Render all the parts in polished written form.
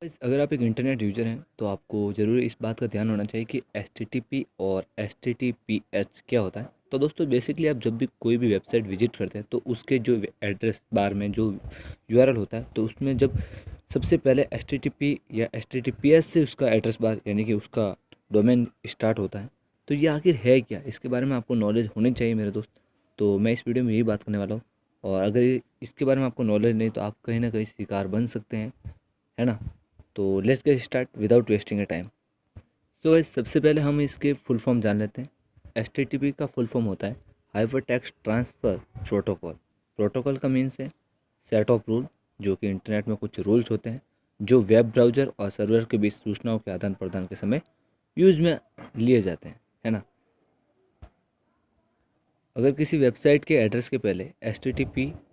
Guys, अगर आप एक इंटरनेट यूज़र हैं तो आपको ज़रूर इस बात का ध्यान होना चाहिए कि एचटीटीपी और एचटीटीपीएस क्या होता है। तो दोस्तों बेसिकली आप जब भी कोई भी वेबसाइट विजिट करते हैं तो उसके जो एड्रेस बार में जो यूआरएल होता है तो उसमें जब सबसे पहले एचटीटीपी या एचटीटीपीएस से उसका एड्रेस बार यानी कि उसका डोमेन स्टार्ट होता है। तो ये आखिर है क्या, इसके बारे में आपको नॉलेज होनी चाहिए मेरे दोस्त। तो मैं इस वीडियो में यही बात करने वाला हूँ। और अगर इसके बारे में आपको नॉलेज नहीं तो आप कहीं ना कहीं शिकार बन सकते हैं, है ना। तो let's get start without wasting A time. So guys, सबसे पहले हम इसके फुल फॉर्म जान लेते हैं। एच का फुल फॉर्म होता है hyper text transfer protocol. Protocol का मीन्स है सेट ऑफ रूल, जो कि इंटरनेट में कुछ रूल्स होते हैं जो वेब ब्राउज़र और सर्वर के बीच सूचनाओं के आदान प्रदान के समय यूज़ में लिए जाते हैं, है ना। अगर किसी वेबसाइट के एड्रेस के पहले एच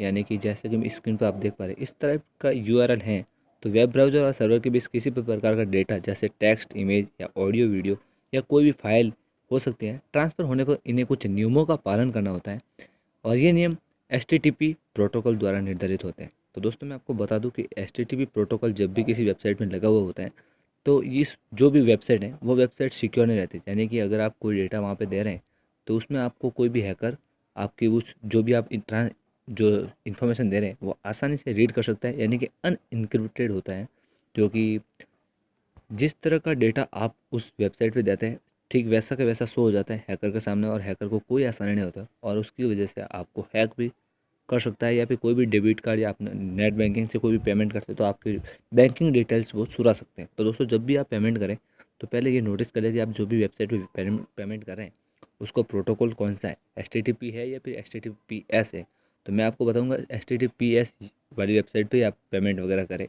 यानी कि जैसे कि स्क्रीन पर आप देख पा रहे हैं इस तरह का यूआरएल है, तो वेब ब्राउज़र और सर्वर के बीच किसी भी प्रकार का डेटा जैसे टेक्स्ट, इमेज या ऑडियो वीडियो या कोई भी फाइल हो सकती है, ट्रांसफ़र होने पर इन्हें कुछ नियमों का पालन करना होता है। और ये नियम एच प्रोटोकॉल द्वारा निर्धारित होते हैं। तो दोस्तों मैं आपको बता दूं कि एच प्रोटोकॉल जब भी किसी वेबसाइट में लगा हुआ होता है तो इस जो भी वेबसाइट है वो वेबसाइट सिक्योर नहीं रहती। यानी कि अगर आप कोई डेटा वहाँ पे दे रहे हैं तो उसमें आपको कोई भी हैकर आपकी उस जो भी आप जो इन्फॉर्मेशन दे रहे हैं वो आसानी से रीड कर सकता है, यानी कि अनइनक्रिप्टेड होता है। जो कि जिस तरह का डेटा आप उस वेबसाइट पे देते हैं ठीक वैसा का वैसा शो हो जाता है हैकर के सामने, और हैकर को कोई आसानी नहीं होता और उसकी वजह से आपको हैक भी कर सकता है। या फिर कोई भी डेबिट कार्ड या अपने नेट बैंकिंग से कोई भी पेमेंट करते हैं तो आपकी बैंकिंग डिटेल्स वो चुरा सकते हैं। तो दोस्तों जब भी आप पेमेंट करें तो पहले ये नोटिस करें कि आप जो भी वेबसाइट पे पेमेंट कर रहे हैं उसको प्रोटोकॉल कौन सा है, एच है या फिर एच है। तो मैं आपको बताऊंगा एच वाली वेबसाइट पे आप पेमेंट वगैरह करें।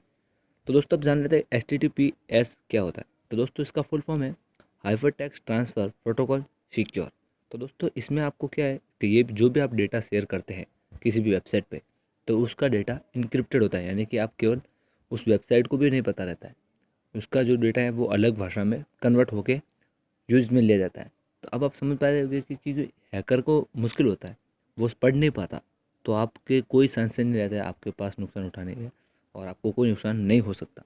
तो दोस्तों अब जान लेते हैं एच क्या होता है। तो दोस्तों इसका फुल फॉर्म है hyper text transfer protocol secure. तो दोस्तों इसमें आपको क्या है कि ये जो भी आप डेटा शेयर करते हैं किसी भी वेबसाइट पे तो उसका डेटा इनक्रिप्टेड होता है, यानी कि आप केवल उस वेबसाइट को भी नहीं पता रहता है, उसका जो डेटा है वो अलग भाषा में कन्वर्ट होके यूज में लिया जाता है। तो अब आप समझ पा रहे होंगे कि हैकर को मुश्किल होता है, वो पढ़ नहीं पाता, तो आपके कोई संशय नहीं रहता है आपके पास नुकसान उठाने के, और आपको कोई नुकसान नहीं हो सकता।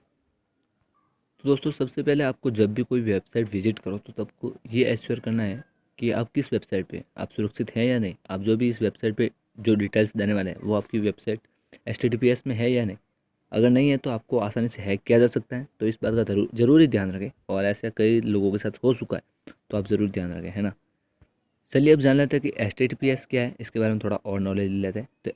तो दोस्तों सबसे पहले आपको जब भी कोई वेबसाइट विजिट करो तो आपको ये एश्योर करना है कि आप किस वेबसाइट पे आप सुरक्षित हैं या नहीं। आप जो भी इस वेबसाइट पे जो डिटेल्स देने वाले हैं वो आपकी वेबसाइट एच में है या नहीं। अगर नहीं है तो आपको आसानी से हैक किया जा सकता है, तो इस बात का ज़रूरी ध्यान रखें, और ऐसा कई लोगों के साथ हो चुका है, तो आप ज़रूर ध्यान रखें, है ना। चलिए अब जान लेते हैं कि एच क्या है, इसके बारे में थोड़ा और नॉलेज ले लेते हैं। तो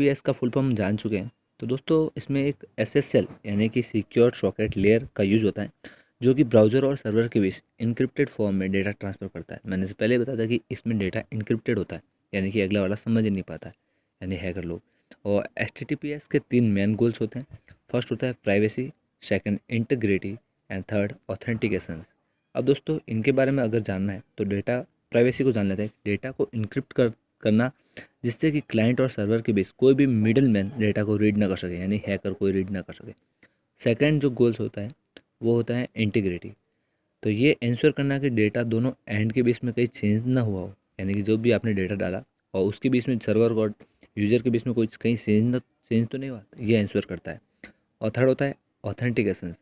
एच का फुल फॉर्म हम जान चुके हैं। तो दोस्तों इसमें एक SSL यानी कि सिक्योर सॉकेट लेयर का यूज़ होता है, जो कि ब्राउज़र और सर्वर के बीच इनक्रिप्टेड फॉर्म में डेटा ट्रांसफ़र करता है। मैंने से पहले बताया था कि इसमें डेटा इनक्रिप्टेड होता है, यानी कि अगला वाला समझ ही नहीं पाता है, यानी हैकर लोग। और एच के 3 मेन गोल्स होते हैं। फर्स्ट होता है privacy, second integrity and third authentication. अब दोस्तों इनके बारे में अगर जानना है तो डेटा प्राइवेसी को जान लेते हैं। डेटा को करना जिससे कि क्लाइंट और सर्वर के बीच कोई भी मिडल मैन डेटा को रीड ना कर सके, यानी हैकर कोई रीड ना कर सके। सेकंड जो गोल्स होता है वो होता है इंटीग्रिटी। तो ये इंश्योर करना कि डेटा दोनों एंड के बीच में कहीं चेंज ना हुआ हो, यानी कि जो भी आपने डेटा डाला और उसके बीच में सर्वर और यूज़र के बीच में कोई कहीं चेंज तो नहीं हुआ, ये इंश्योर करता है। और थर्ड होता है ऑथेंटिकेशन।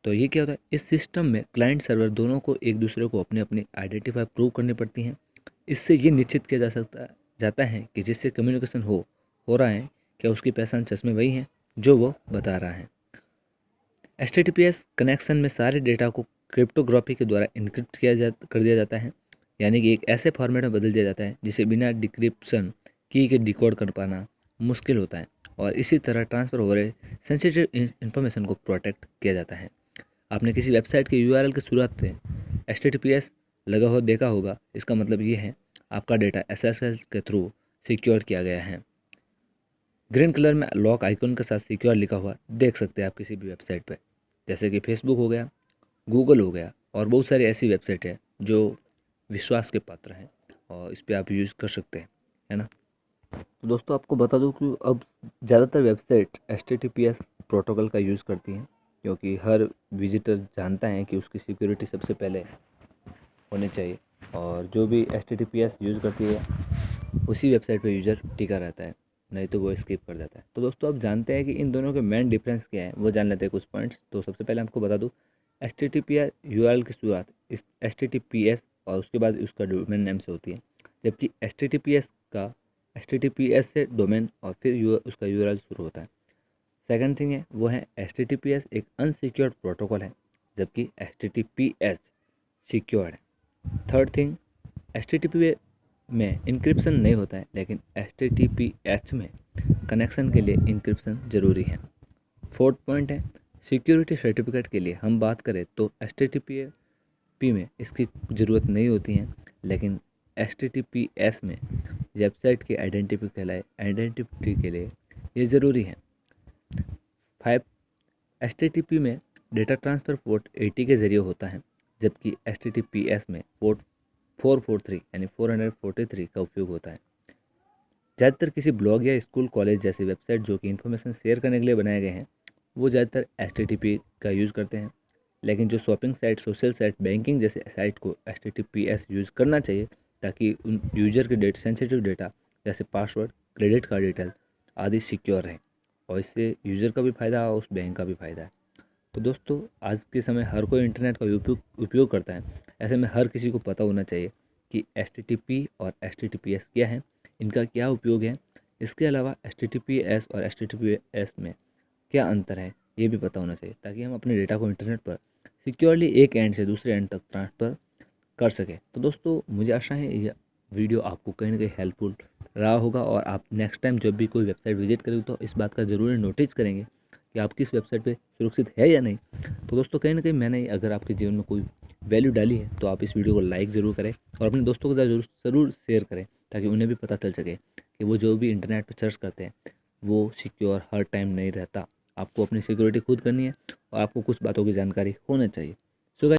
तो ये क्या होता है, इस सिस्टम में क्लाइंट सर्वर दोनों को एक दूसरे को अपनी अपनी आइडेंटिफाई प्रूव करनी पड़ती हैं। इससे ये निश्चित किया जाता है कि जिससे कम्युनिकेशन हो रहा है क्या उसकी पहचान सच में वही है जो वो बता रहा है। एच कनेक्शन में सारे डेटा को क्रिप्टोग्राफी के द्वारा इनक्रिप्ट कर दिया जाता है, यानी कि एक ऐसे फॉर्मेट में बदल दिया जाता है जिसे बिना डिक्रिप्शन की के डिकोड कर पाना मुश्किल होता है, और इसी तरह ट्रांसफ़र हो रहे सेंसिटिव इंफॉर्मेशन को प्रोटेक्ट किया जाता है। आपने किसी वेबसाइट के यूआरएल की शुरुआत में एच लगा हुआ देखा होगा, इसका मतलब ये है आपका डेटा SSL के थ्रू सिक्योर किया गया है। ग्रीन कलर में लॉक आइकन के साथ सिक्योर लिखा हुआ देख सकते हैं आप किसी भी वेबसाइट पर, जैसे कि फेसबुक हो गया, गूगल हो गया, और बहुत सारी ऐसी वेबसाइट है जो विश्वास के पात्र हैं और इस पर आप यूज़ कर सकते हैं, है ना। तो दोस्तों आपको बता दूं कि अब ज़्यादातर वेबसाइट एच प्रोटोकॉल का यूज़ करती हैं, क्योंकि हर विजिटर जानता है कि उसकी सिक्योरिटी सबसे पहले होनी चाहिए, और जो भी एच यूज़ करती है उसी वेबसाइट पर यूज़र टिका रहता है। नहीं तो वो स्किप कर देता है। तो दोस्तों आप जानते हैं कि इन दोनों के मेन डिफरेंस क्या है, वो जान लेते हैं कुछ पॉइंट्स। तो सबसे पहले आपको बता दूँ, H T T P URL की शुरुआत इस H T T P S और उसके बाद उसका डोमेन नेम से होती है, जबकि H T T P S का H T T P S से डोमेन और फिर उसका यूआरएल शुरू होता है। सेकंड थिंग है वो है H T T P S एक अनसिक्योर्ड प्रोटोकॉल है, जबकि H T T P S secured है। Third thing, H T T P में इंक्रिप्शन नहीं होता है, लेकिन H T T P H में कनेक्शन के लिए इंक्रिप्शन ज़रूरी है। फोर्थ पॉइंट है सिक्योरिटी सर्टिफिकेट के लिए हम बात करें तो एच टी टी पी में इसकी ज़रूरत नहीं होती है, लेकिन H T T P S में वेबसाइट की आइडेंटिटी के लिए ये ज़रूरी है। 5, एच टी टी पी में डेटा ट्रांसफ़र पोर्ट 80 के ज़रिए होता है, जबकि H T T P S में पोर्ट 443 यानी 443 का उपयोग होता है। ज़्यादातर किसी ब्लॉग या स्कूल कॉलेज जैसी वेबसाइट जो कि इन्फॉर्मेशन शेयर करने के लिए बनाए गए हैं, वो ज़्यादातर एच टी टी पी का यूज़ करते हैं। लेकिन जो shopping site, social site, banking जैसे साइट को H T T P S use करना चाहिए, ताकि उन यूजर के सेंसिटिव डेटा जैसे पासवर्ड, क्रेडिट कार्ड डिटेल आदि सिक्योर रहें, और इससे यूज़र का भी फ़ायदा है और उस बैंक का भी फ़ायदा है। तो दोस्तों आज के समय हर कोई इंटरनेट का उपयोग करता है। ऐसे में हर किसी को पता होना चाहिए कि एच टी टी पी और H T T P S क्या है, इनका क्या उपयोग है। इसके अलावा H T T P S और H T T P S में क्या अंतर है, ये भी पता होना चाहिए, ताकि हम अपने डेटा को इंटरनेट पर सिक्योरली एक एंड से दूसरे एंड तक ट्रांसफ़र कर सकें। तो दोस्तों मुझे आशा है यह वीडियो आपको कहीं ना कहीं हेल्पफुल रहा होगा, और आप नेक्स्ट टाइम जब भी कोई वेबसाइट विजिट करेंगे तो इस बात का ज़रूर नोटिस करेंगे कि आप किस वेबसाइट पे सुरक्षित है या नहीं। तो दोस्तों कहीं ना कहीं मैंने अगर आपके जीवन में कोई वैल्यू डाली है तो आप इस वीडियो को लाइक ज़रूर करें और अपने दोस्तों के साथ ज़रूर शेयर करें, ताकि उन्हें भी पता चल सके कि वो जो भी इंटरनेट पर सर्च करते हैं वो सिक्योर हर टाइम नहीं रहता। आपको अपनी सिक्योरिटी खुद करनी है और आपको कुछ बातों की जानकारी होना चाहिए।